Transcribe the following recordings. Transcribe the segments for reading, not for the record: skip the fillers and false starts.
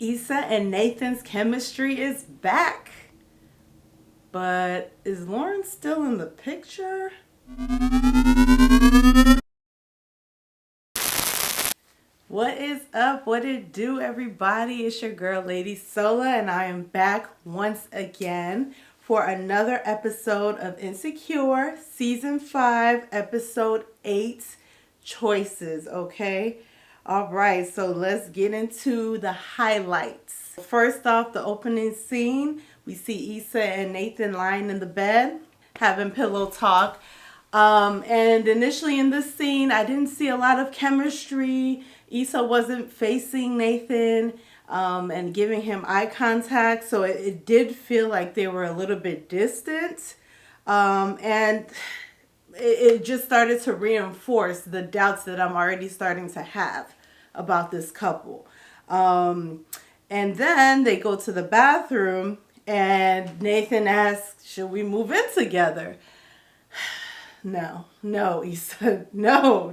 Issa and Nathan's chemistry is back. But is Lauren still in the picture? What is up? What it do, everybody? It's your girl, Lady Sola, and I am back once again for another episode of Insecure, Season 5, Episode 8, Choices, okay? All right, so let's get into the highlights. First off, the opening scene, we see Issa and Nathan lying in the bed, having pillow talk. And initially in this scene, I didn't see a lot of chemistry. Issa wasn't facing Nathan and giving him eye contact, so it did feel like they were a little bit distant. And it just started to reinforce the doubts that I'm already starting to have about this couple. And then they go to the bathroom and Nathan asks, should we move in together? No, Issa, no,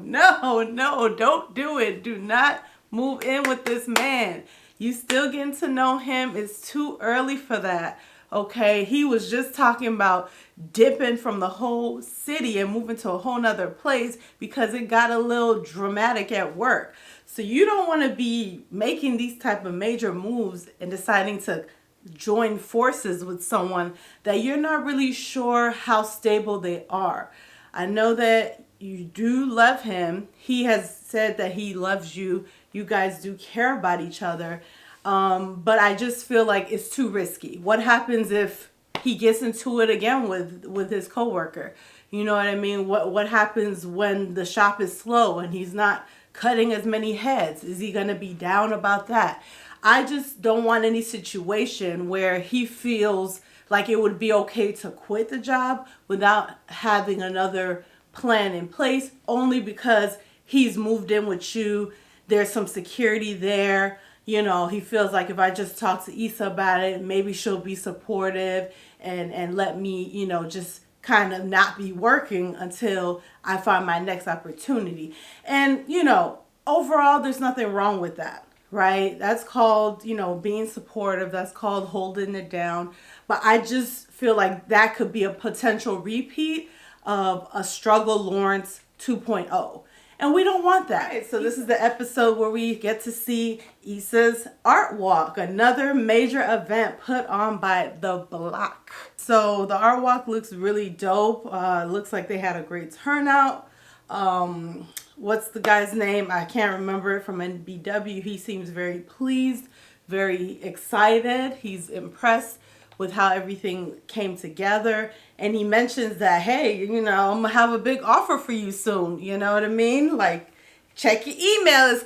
don't do it. Do not move in with this man. You still getting to know him. It's too early for that. Okay, he was just talking about dipping from the whole city and moving to a whole nother place because it got a little dramatic at work. So you don't want to be making these type of major moves and deciding to join forces with someone that you're not really sure how stable they are. I know that you do love him. He has said that he loves you. You guys do care about each other. But I just feel like it's too risky. What happens if he gets into it again with his coworker? You know what I mean? What happens when the shop is slow and he's not cutting as many heads? Is he going to be down about that? I just don't want any situation where he feels like it would be okay to quit the job without having another plan in place, only because he's moved in with you. There's some security there. You know, he feels like if I just talk to Issa about it, maybe she'll be supportive and let me, you know, just kind of not be working until I find my next opportunity. And, you know, overall, there's nothing wrong with that, right? That's called, you know, being supportive. That's called holding it down. But I just feel like that could be a potential repeat of a struggle Lawrence 2.0. And we don't want that. Right, so this is the episode where we get to see Issa's art walk, another major event put on by The Block. So the art walk looks really dope. Looks like they had a great turnout. What's the guy's name? I can't remember it, from NBW. He seems very pleased, very excited. He's impressed with how everything came together. And he mentions that, hey, you know, I'm gonna have a big offer for you soon. You know what I mean? Like, check your email, it's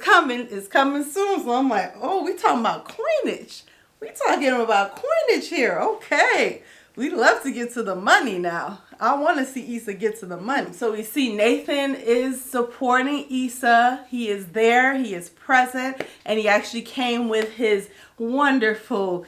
coming soon. So I'm like, oh, we talking about coinage. We talking about coinage here. Okay. We'd love to get to the money now. I want to see Issa get to the money. So we see Nathan is supporting Issa. He is there. He is present. And he actually came with his wonderful,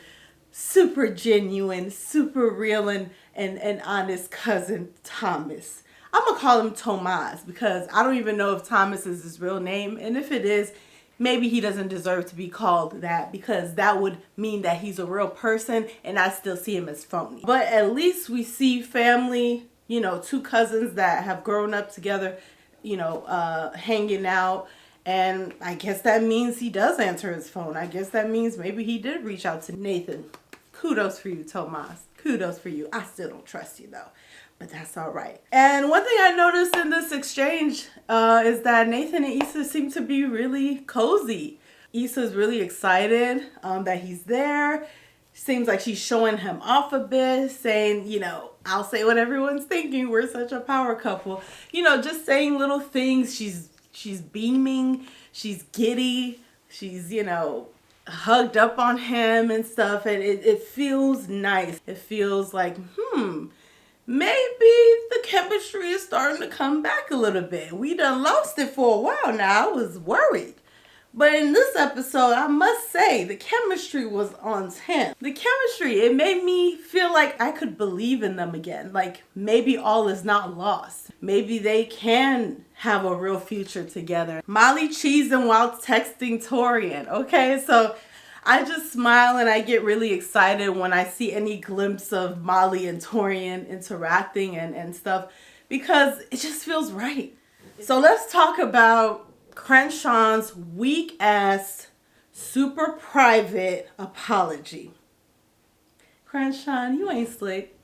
super genuine, super real and honest cousin, Thomas. I'm going to call him Tomas because I don't even know if Thomas is his real name. And if it is, maybe he doesn't deserve to be called that because that would mean that he's a real person and I still see him as phony. But at least we see family, you know, two cousins that have grown up together, you know, hanging out. And I guess that means he does answer his phone. I guess that means maybe he did reach out to Nathan. Kudos for you, Tomas. Kudos for you. I still don't trust you, though. But that's all right. And one thing I noticed in this exchange is that Nathan and Issa seem to be really cozy. Issa's really excited that he's there. Seems like she's showing him off a bit, saying, you know, I'll say what everyone's thinking. We're such a power couple. You know, just saying little things. She's beaming. She's giddy. She's, you know, hugged up on him and stuff. And it feels nice. It feels like, maybe the chemistry is starting to come back a little bit. We done lost it for a while now. I was worried. But in this episode, I must say, the chemistry was on 10. The chemistry, it made me feel like I could believe in them again. Like, maybe all is not lost. Maybe they can have a real future together. Molly cheesing while texting Torian. Okay, so I just smile and I get really excited when I see any glimpse of Molly and Torian interacting and stuff, because it just feels right. So let's talk about Crenshawn's weak ass, super private apology. Crenshawn, you ain't slick.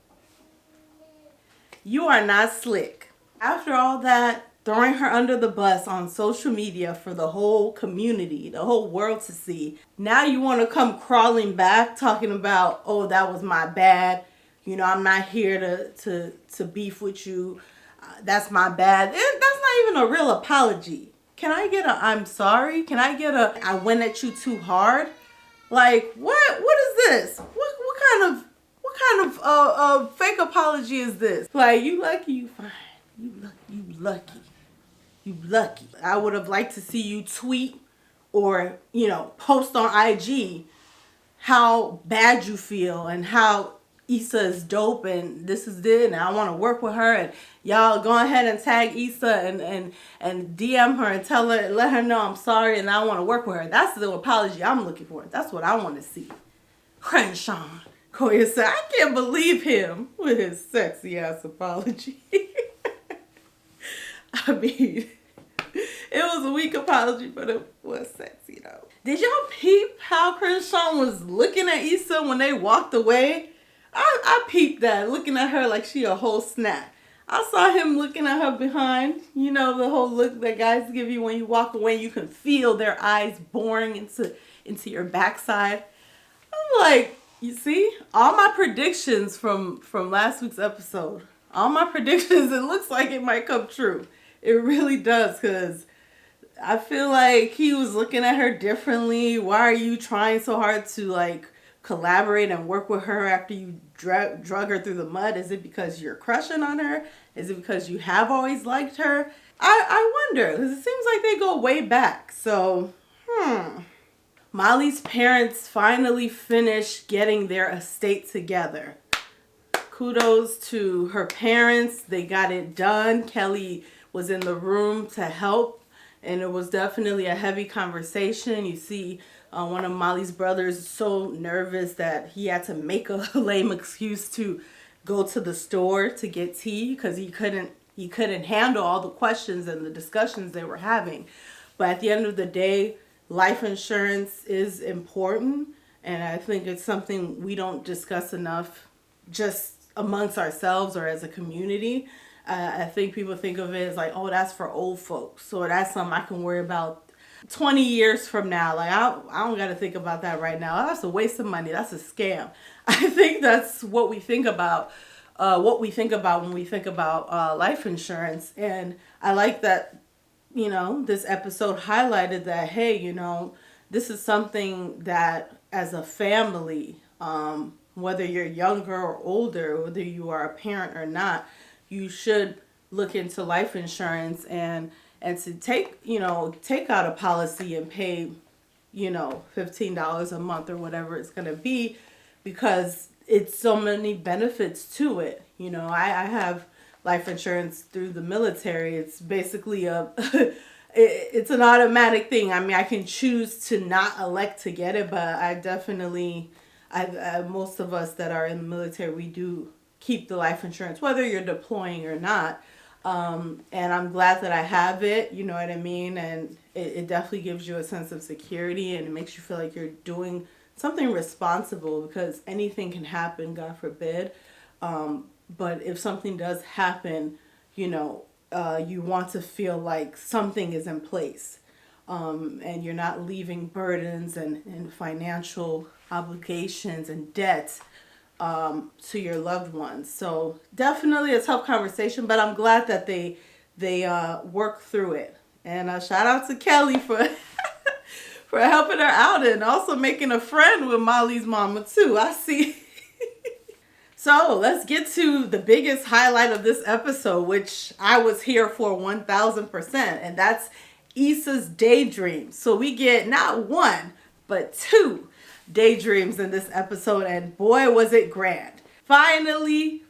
You are not slick. After all that, throwing her under the bus on social media for the whole community, the whole world to see, now you want to come crawling back talking about, oh, that was my bad. You know, I'm not here to beef with you. That's my bad. That's not even a real apology. Can I get a I'm sorry? Can I get a I went at you too hard? Like, what is this? What kind of fake apology is this? Like, you lucky, you fine. You lucky. I would have liked to see you tweet or, post on IG how bad you feel and how Issa is dope and this is it and I want to work with her, and y'all go ahead and tag Issa and DM her and tell her, let her know I'm sorry and I want to work with her. That's the apology I'm looking for. That's what I want to see. Crenshawn. Koya said, I can't believe him with his sexy ass apology. I mean, it was a weak apology, but it was sexy though. Did y'all peep how Crenshawn was looking at Issa when they walked away? I peeped that, looking at her like she a whole snack. I saw him looking at her behind. You know, the whole look that guys give you when you walk away. You can feel their eyes boring into your backside. I'm like, you see? All my predictions from last week's episode, all my predictions, it looks like it might come true. It really does, because I feel like he was looking at her differently. Why are you trying so hard to, collaborate and work with her after you drug her through the mud? Is it because you're crushing on her? Is it because you have always liked her? I wonder, because it seems like they go way back. So, Molly's parents finally finished getting their estate together. Kudos to her parents. They got it done. Kelly was in the room to help, and it was definitely a heavy conversation. You see one of Molly's brothers so nervous that he had to make a lame excuse to go to the store to get tea because he couldn't handle all the questions and the discussions they were having. But at the end of the day, life insurance is important, and I think it's something we don't discuss enough just amongst ourselves or as a community. I think people think of it as like, oh, that's for old folks, or that's something I can worry about 20 years from now. Like, I don't got to think about that right now. That's a waste of money. That's a scam. I think that's what we think about, when we think about life insurance. And I like that, this episode highlighted that, hey, this is something that as a family, whether you're younger or older, whether you are a parent or not, you should look into life insurance and to take out a policy and pay, $15 a month or whatever it's going to be, because it's so many benefits to it. I have life insurance through the military. It's basically it's an automatic thing. I mean, I can choose to not elect to get it, but I definitely, most of us that are in the military, we do keep the life insurance, whether you're deploying or not. And I'm glad that I have it, you know what I mean? And it definitely gives you a sense of security, and it makes you feel like you're doing something responsible, because anything can happen, God forbid. But if something does happen, you want to feel like something is in place. And you're not leaving burdens and financial obligations and debt to your loved ones. So definitely a tough conversation, but I'm glad that they work through it. And shout out to Kelly for for helping her out and also making a friend with Molly's mama too. I see. So let's get to the biggest highlight of this episode, which I was here for 1000%, and that's Issa's daydreams. So we get not one, but two daydreams in this episode, and boy, was it grand. Finally.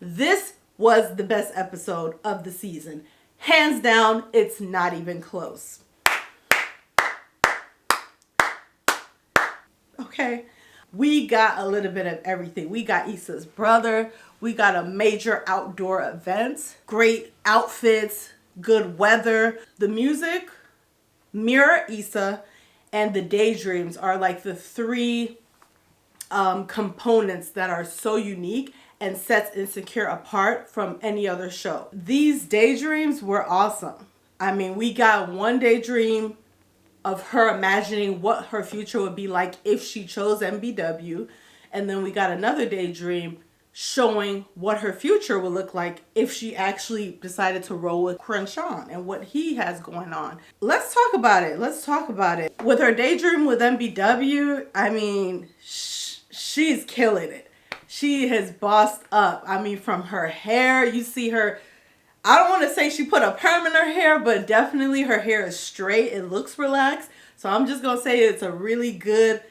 This was the best episode of the season. Hands down, it's not even close. okay? We got a little bit of everything. We got Issa's brother. We got a major outdoor event. Great outfits, good weather. The music, Mirror, Issa, and the Daydreams are like the three components that are so unique and sets Insecure apart from any other show. These daydreams were awesome. I mean, we got one daydream of her imagining what her future would be like if she chose MBW. And then we got another daydream showing what her future would look like if she actually decided to roll with Crenshawn and what he has going on. Let's talk about it. With her daydream with MBW, I mean, she's killing it. She has bossed up. I mean, from her hair, you see her, I don't want to say she put a perm in her hair, but definitely her hair is straight. It looks relaxed. So I'm just going to say it's a really good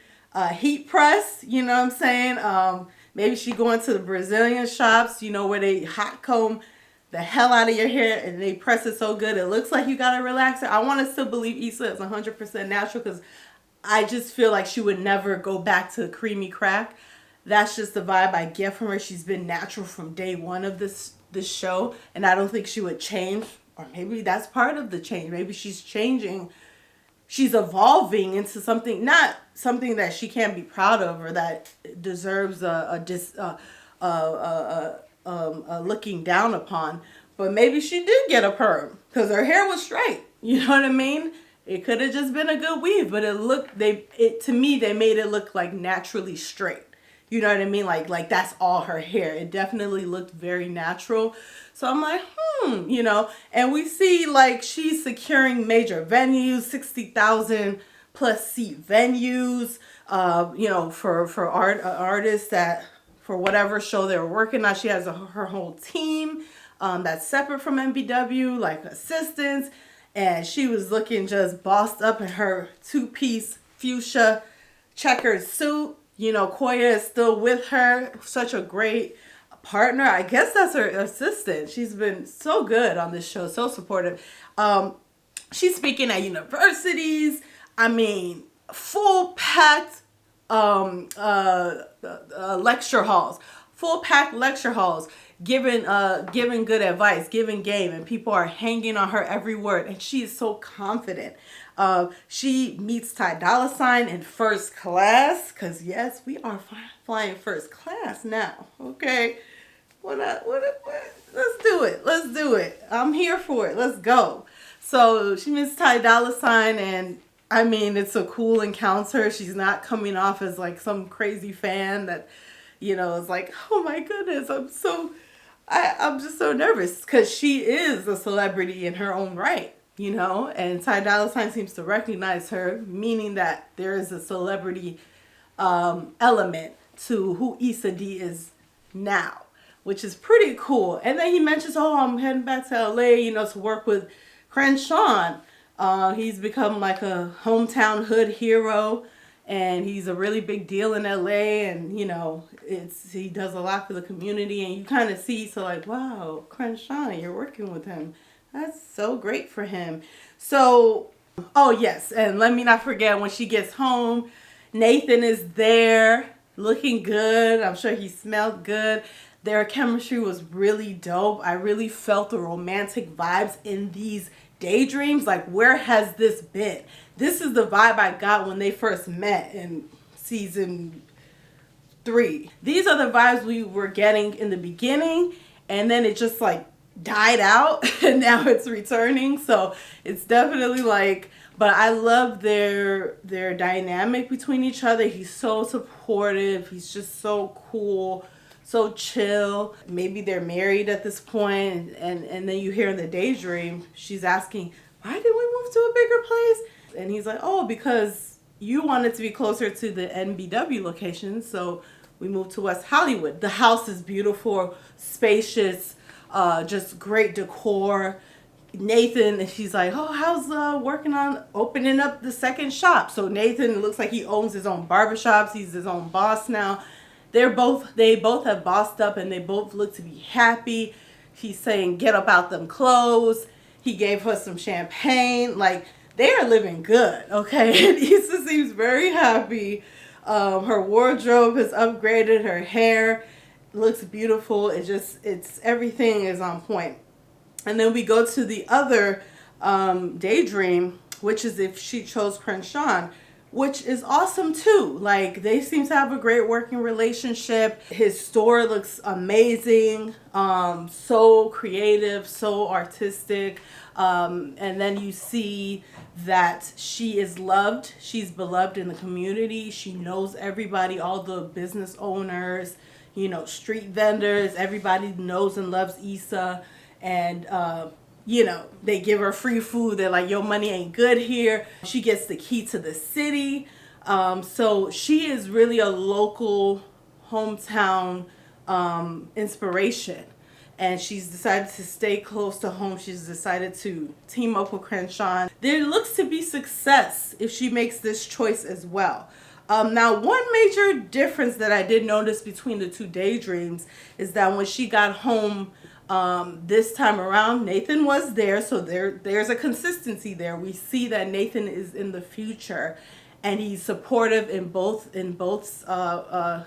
heat press. You know what I'm saying? Maybe she going to the Brazilian shops, you know, where they hot comb the hell out of your hair and they press it so good. It looks like you got a relaxer. I want to still believe Issa is 100% natural because I just feel like she would never go back to creamy crack. That's just the vibe I get from her. She's been natural from day one of this show, and I don't think she would change. Or maybe that's part of the change. Maybe she's changing. She's evolving into something, not something that she can't be proud of or that deserves a looking down upon. But maybe she did get a perm because her hair was straight. You know what I mean? It could have just been a good weave, but to me they made it look like naturally straight. You know what I mean? Like that's all her hair. It definitely looked very natural. So I'm like, you know, and we see like she's securing major venues, 60,000 plus seat venues, you know, for artists that for whatever show they're working on. She has her whole team that's separate from MBW, like assistants. And she was looking just bossed up in her two-piece fuchsia checkered suit. You know, Koya is still with her. Such a great partner. I guess that's her assistant. She's been so good on this show, so supportive. She's speaking at universities. I mean, full packed lecture halls. Full packed lecture halls. Giving good advice, giving game, and people are hanging on her every word. And she is so confident. She meets Ty Dolla $ign in first class, because yes, we are flying first class now. Okay, let's do it. I'm here for it. Let's go. So she meets Ty Dolla $ign, and I mean, it's a cool encounter. She's not coming off as like some crazy fan that, you know, is like, oh my goodness, I'm just so nervous because she is a celebrity in her own right, you know, and Ty Dolla $ign seems to recognize her, meaning that there is a celebrity element to who Issa D is now, which is pretty cool. And then he mentions, oh, I'm heading back to LA, you know, to work with Crenshawn. He's become like a hometown hood hero. And he's a really big deal in LA, and you know, he does a lot for the community, and you kind of see, so like, wow, Crenshawn, you're working with him. That's so great for him. So, oh yes, and let me not forget when she gets home, Nathan is there, looking good. I'm sure he smelled good. Their chemistry was really dope. I really felt the romantic vibes in these daydreams. Like, where has this been? This is the vibe I got when they first met in season 3. These are the vibes we were getting in the beginning, and then it just like died out and now it's returning. So it's definitely like, but I love their dynamic between each other. He's so supportive. He's just so cool, so chill. Maybe they're married at this point, and then you hear in the daydream, she's asking, why did we move to a bigger place? And he's like, oh, because you wanted to be closer to the NBW location, so we moved to West Hollywood. The house is beautiful, spacious, just great decor. Nathan, she's like, oh, how's working on opening up the second shop? So Nathan looks like he owns his own barbershops. He's his own boss now. They both have bossed up, and they both look to be happy. He's saying, get up out them clothes. He gave her some champagne. Like, they are living good, okay? And Issa seems very happy. Her wardrobe is upgraded. Her hair looks beautiful. It's everything is on point. And then we go to the other daydream, which is if she chose Crenshawn, which is awesome too. Like, they seem to have a great working relationship. His store looks amazing, so creative, so artistic. And then you see that she is loved. She's beloved in the community. She knows everybody, all the business owners, street vendors. Everybody knows and loves Issa. And, they give her free food. They're like, your money ain't good here. She gets the key to the city. So she is really a local hometown inspiration. And she's decided to stay close to home. She's decided to team up with Crenshawn. There looks to be success if she makes this choice as well. Now, one major difference that I did notice between the two daydreams is that when she got home this time around, Nathan was there. So there's a consistency there. We see that Nathan is in the future, and he's supportive in both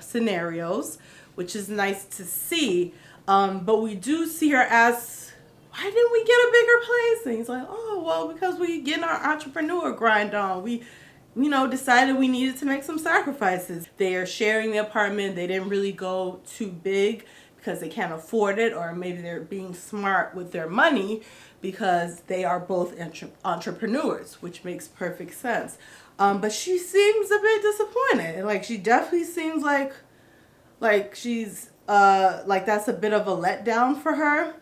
scenarios, which is nice to see. But we do see her ask, why didn't we get a bigger place? And he's like, oh, well, because we getting our entrepreneur grind on. We, decided we needed to make some sacrifices. They are sharing the apartment. They didn't really go too big because they can't afford it, or maybe they're being smart with their money because they are both entrepreneurs, which makes perfect sense. But she seems a bit disappointed. Like, she definitely seems like she's like that's a bit of a letdown for her.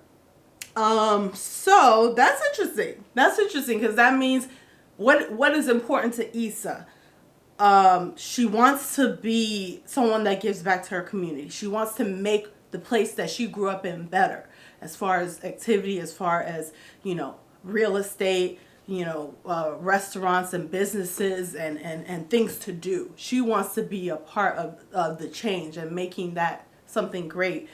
So that's interesting. That's interesting because that means what is important to Issa. She wants to be someone that gives back to her community. She wants to make the place that she grew up in better, as far as activity, as far as real estate, restaurants and businesses and things to do. She wants to be a part of the change and making that something great.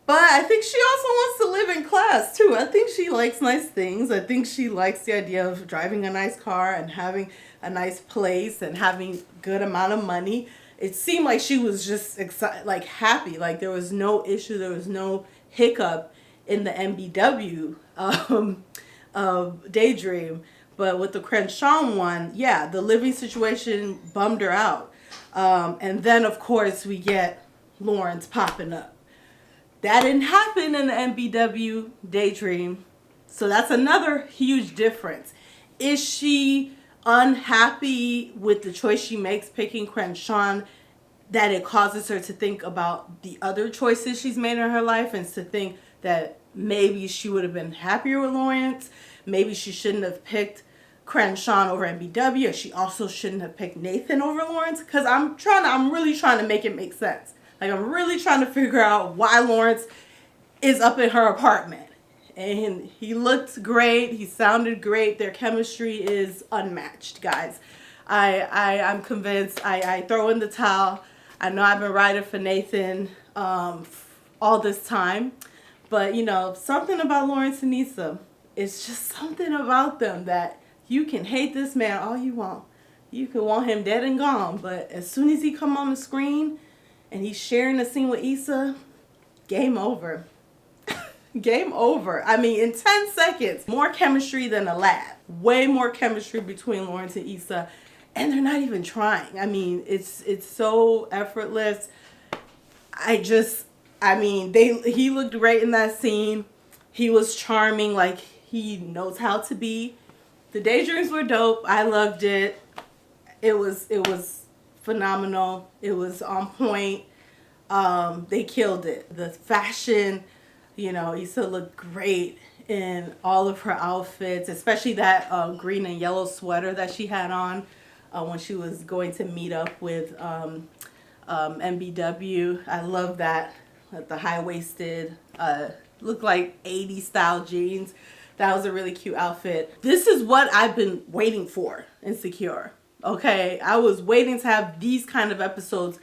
But I think she also wants to live in class too. I think she likes nice things. I think she likes the idea of driving a nice car and having a nice place and having good amount of money. It seemed like she was just excited, like happy. Like there was no issue. There was no hiccup in the MBW daydream. But with the Crenshawn one, yeah, the living situation bummed her out. And then, of course, we get Lawrence popping up. That didn't happen in the MBW daydream. So that's another huge difference. Is she unhappy with the choice she makes picking Crenshawn, that it causes her to think about the other choices she's made in her life and to think that maybe she would have been happier with Lawrence? Maybe she shouldn't have picked Crenshawn over MBW, or she also shouldn't have picked Nathan over Lawrence? Because I'm really trying to make it make sense. Like, I'm really trying to figure out why Lawrence is up in her apartment. And he looked great. He sounded great. Their chemistry is unmatched, guys. I'm convinced. I throw in the towel. I know I've been riding for Nathan all this time. But, something about Lawrence and Issa, it's just something about them that you can hate this man all you want. You can want him dead and gone. But as soon as he come on the screen and he's sharing a scene with Issa, game over. Game over. I mean, in 10 seconds, more chemistry than a lab. Way more chemistry between Lawrence and Issa. And they're not even trying. I mean, it's so effortless. He looked great in that scene. He was charming, like he knows how to be. The daydreams were dope. I loved it. It was phenomenal. It was on point. They killed it. The fashion, Issa looked great in all of her outfits, especially that green and yellow sweater that she had on when she was going to meet up with MBW. I love that. The high-waisted, looked like 80s style jeans. That was a really cute outfit. This is what I've been waiting for, Insecure. Okay, I was waiting to have these kind of episodes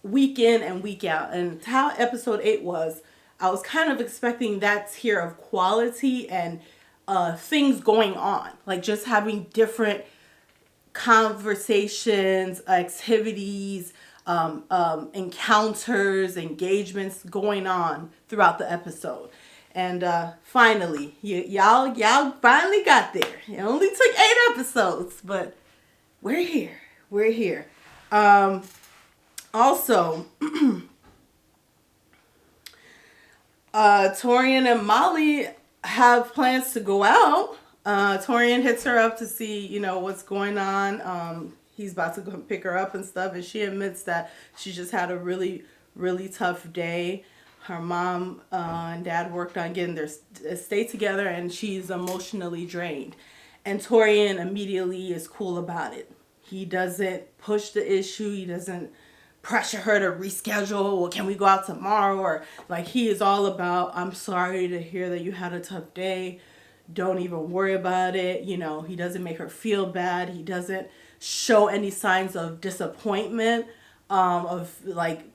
week in and week out. And how episode 8 was, I was kind of expecting that tier of quality and things going on. Like just having different conversations, activities, encounters, engagements going on throughout the episode. And finally, y'all finally got there. It only took 8 episodes, but we're here. We're here. Also, Torian and Molly have plans to go out. Torian hits her up to see, what's going on. He's about to go pick her up and stuff, and she admits that she just had a really, really tough day. Her mom and dad worked on getting their estate together, and she's emotionally drained. And Torian immediately is cool about it. He doesn't push the issue. He doesn't pressure her to reschedule. Well, can we go out tomorrow? Or he is all about, I'm sorry to hear that you had a tough day. Don't even worry about it. He doesn't make her feel bad. He doesn't show any signs of disappointment, of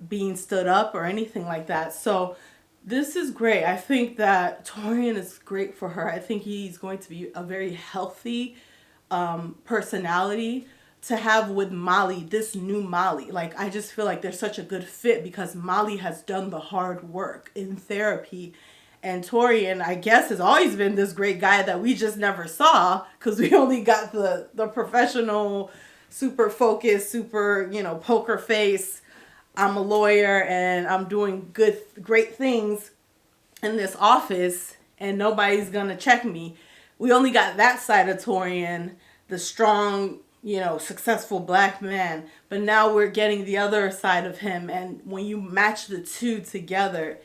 being stood up or anything like that. So this is great. I think that Torian is great for her. I think he's going to be a very healthy personality to have with Molly, this new Molly. I just feel like they're such a good fit because Molly has done the hard work in therapy. And Torian, I guess, has always been this great guy that we just never saw because we only got the professional, super focused, super, poker face. I'm a lawyer and I'm doing great things in this office and nobody's going to check me. We only got that side of Torian, the strong, successful black man. But now we're getting the other side of him. And when you match the two together,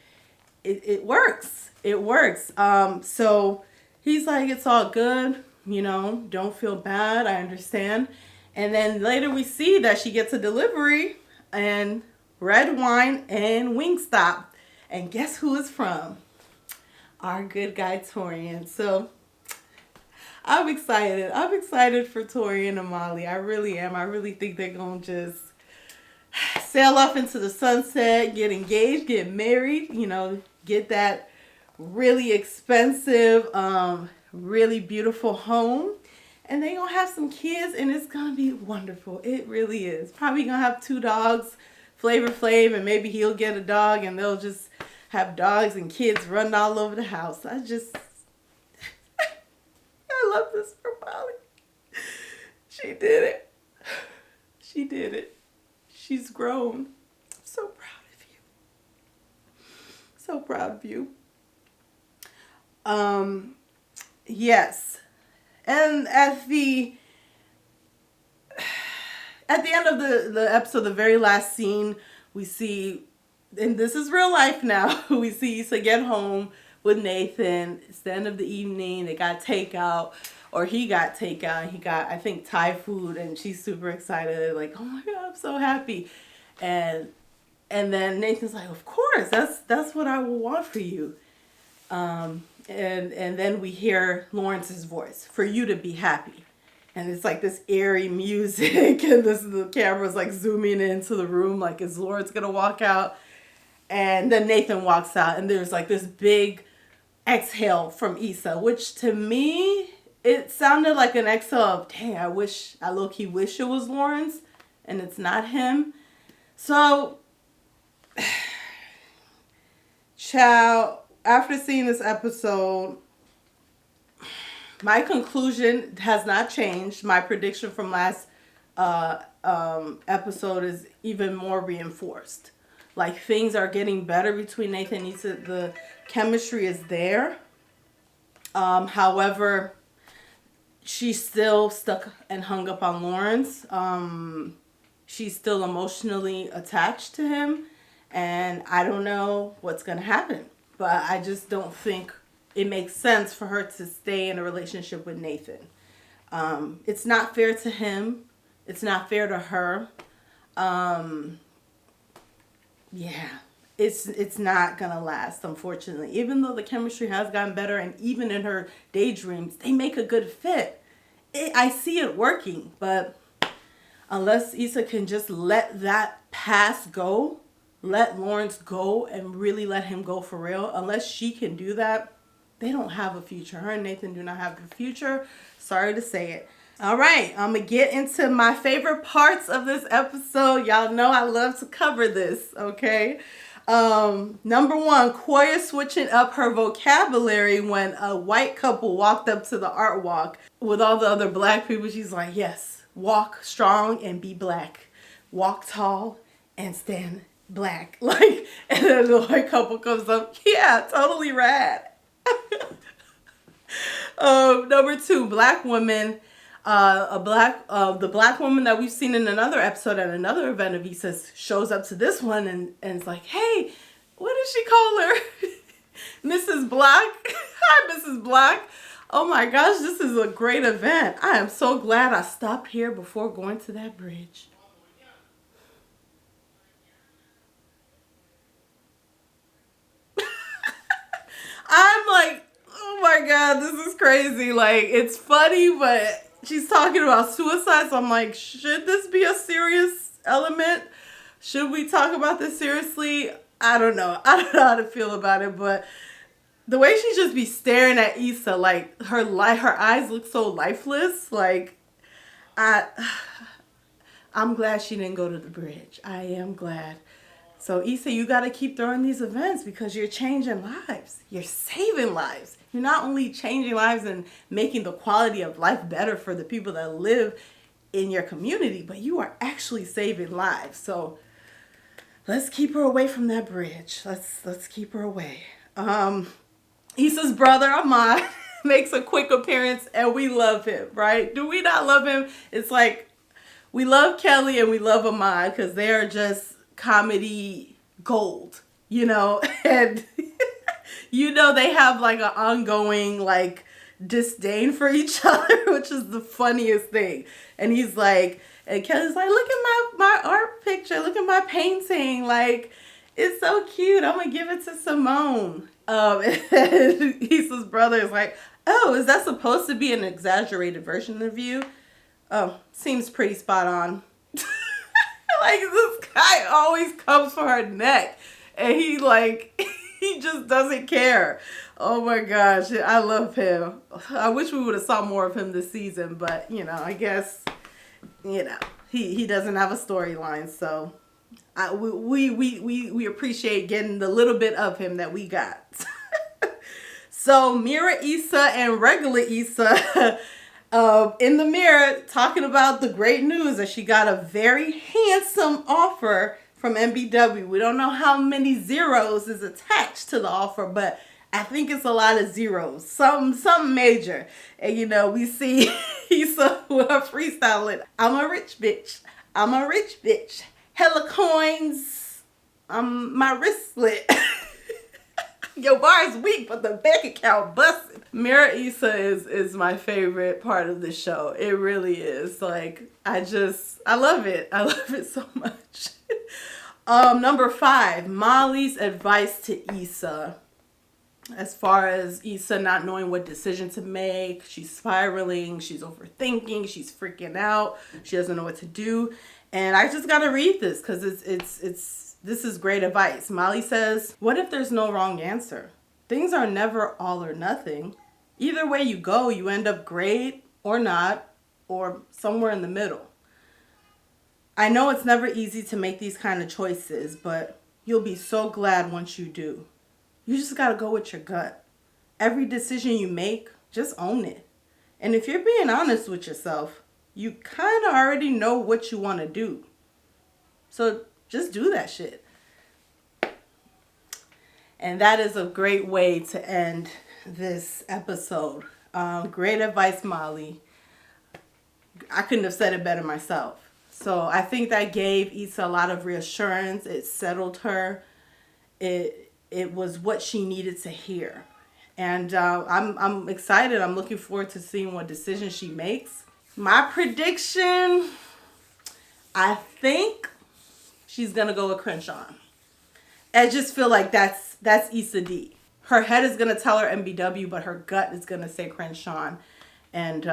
it works. It works. So he's like, it's all good. Don't feel bad. I understand. And then later we see that she gets a delivery and red wine and Wingstop. And guess who it's from? Our good guy Torian. So I'm excited. I'm excited for Torian and Molly. I really am. I really think they're going to just sail off into the sunset, get engaged, get married, get that really expensive, really beautiful home. And they're going to have some kids and it's going to be wonderful. It really is. Probably going to have 2 dogs, Flavor Flav, and maybe he'll get a dog and they'll just have dogs and kids running all over the house. I love this for Molly. She did it. She did it. She's grown. I'm so proud of you. So proud of you. Yes. And at the end of the episode, the very last scene, we see, and this is real life now, we see Issa get home with Nathan. It's the end of the evening. They got takeout, or he got takeout. He got, I think, Thai food, and she's super excited. Like, oh my God, I'm so happy. And then Nathan's like, of course, that's what I will want for you. And then we hear Lawrence's voice, for you to be happy. And it's like this airy music, and the camera's like zooming into the room, like, is Lawrence gonna walk out? And then Nathan walks out, and there's like this big exhale from Issa, which to me, it sounded like an exhale of, dang, I low-key wish it was Lawrence, and it's not him. So, child, after seeing this episode, my conclusion has not changed. My prediction from last episode is even more reinforced. Like, things are getting better between Nathan and Issa. The chemistry is there. However, she's still stuck and hung up on Lawrence. She's still emotionally attached to him. And I don't know what's going to happen. But I just don't think it makes sense for her to stay in a relationship with Nathan. It's not fair to him. It's not fair to her. Yeah, it's not gonna last, unfortunately. Even though the chemistry has gotten better, and even in her daydreams, they make a good fit. I see it working, but unless Issa can just let that past go, let Lawrence go and really let him go for real, unless she can do that, they don't have a future. Her and Nathan do not have a future. Sorry to say it. All right, I'm gonna get into my favorite parts of this episode. Y'all know I love to cover this, okay? Number one, Koya switching up her vocabulary when a white couple walked up to the art walk with all the other black people. She's like, yes, walk strong and be black. Walk tall and stand black. Like, and then the white couple comes up, yeah, totally rad. Number two, black women. The black woman that we've seen in another episode at another event of Issa's shows up to this one and it's like, hey, what did she call her? Mrs. Black. Hi, Mrs. Black. Oh my gosh, this is a great event. I am so glad I stopped here before going to that bridge. I'm like, oh my God, this is crazy. Like, it's funny, but she's talking about suicide. So I'm like, should this be a serious element? Should we talk about this seriously? I don't know. I don't know how to feel about it, but the way she just be staring at Issa, like her eyes look so lifeless. Like, I, I'm glad she didn't go to the bridge. I am glad. So Issa, you got to keep throwing these events because you're changing lives. You're saving lives. You're not only changing lives and making the quality of life better for the people that live in your community, but you are actually saving lives. So let's keep her away from that bridge. Let's keep her away. Issa's brother Ahmad makes a quick appearance and we love him, right? Do we not love him? It's like we love Kelly and we love Ahmad because they are just comedy gold, you know, and you know they have like an ongoing like disdain for each other, which is the funniest thing. And he's like, and Kelly's like, look at my art picture, look at my painting, like it's so cute. I'm gonna give it to Simone. And Issa's brother is like, oh, is that supposed to be an exaggerated version of you? Oh, seems pretty spot on. Like, this guy always comes for her neck. And he, like, he just doesn't care. Oh, my gosh. I love him. I wish we would have saw more of him this season. But, you know, I guess, you know, he doesn't have a storyline. So, we appreciate getting the little bit of him that we got. So, Mira Issa and regular Issa... in the mirror talking about the great news that she got a very handsome offer from MBW. We don't know how many zeros is attached to the offer, but I think it's a lot of zeros. Something major. And you know, we see Issa with her freestyling. I'm a rich bitch. I'm a rich bitch. Hella coins. My wristlet. Your bar is weak, but the bank account busted. Mira Issa is my favorite part of the show. It really is. Like, I love it. I love it so much. Number 5, Molly's advice to Issa. As far as Issa not knowing what decision to make, she's spiraling, she's overthinking, she's freaking out, she doesn't know what to do. And I just gotta read this because this is great advice. Molly says, what if there's no wrong answer? Things are never all or nothing. Either way you go, you end up great or not, or somewhere in the middle. I know it's never easy to make these kind of choices, but you'll be so glad once you do. You just gotta go with your gut. Every decision you make, just own it. And if you're being honest with yourself, you kind of already know what you want to do. So just do that shit. And that is a great way to end this episode. Great advice, Molly. I couldn't have said it better myself. So I think that gave Issa a lot of reassurance. It settled her. It was what she needed to hear. And I'm excited. I'm looking forward to seeing what decision she makes. My prediction, I think she's going to go with Crenshawn. I just feel like that's Issa D. Her head is going to tell her MBW, but her gut is going to say Crenshawn. And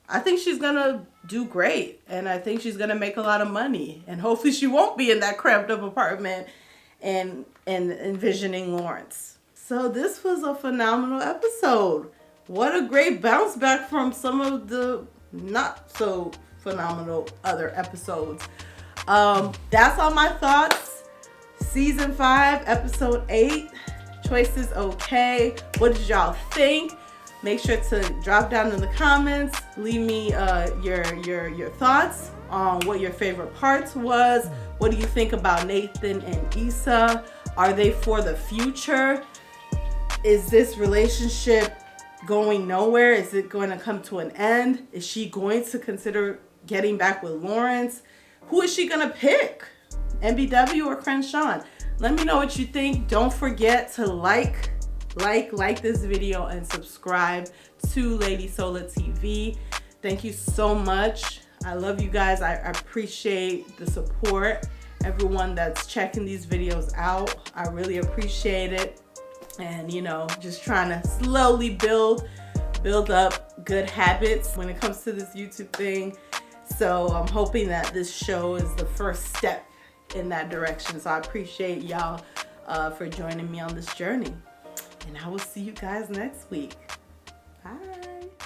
I think she's going to do great. And I think she's going to make a lot of money. And hopefully she won't be in that cramped up apartment and envisioning Lawrence. So this was a phenomenal episode. What a great bounce back from some of the not so phenomenal other episodes. That's all my thoughts. Season 5, episode 8. Choices okay. What did y'all think? Make sure to drop down in the comments. Leave me your thoughts on what your favorite parts was. What do you think about Nathan and Issa? Are they for the future? Is this relationship going nowhere? Is it going to come to an end? Is she going to consider getting back with Lawrence? Who is she going to pick? MBW or Crenshawn? Let me know what you think. Don't forget to like this video and subscribe to Lady Sola TV. Thank you so much. I love you guys. I appreciate the support. Everyone that's checking these videos out, I really appreciate it. And just trying to slowly build up good habits when it comes to this YouTube thing. So I'm hoping that this show is the first step in that direction. So I appreciate y'all for joining me on this journey. And I will see you guys next week. Bye.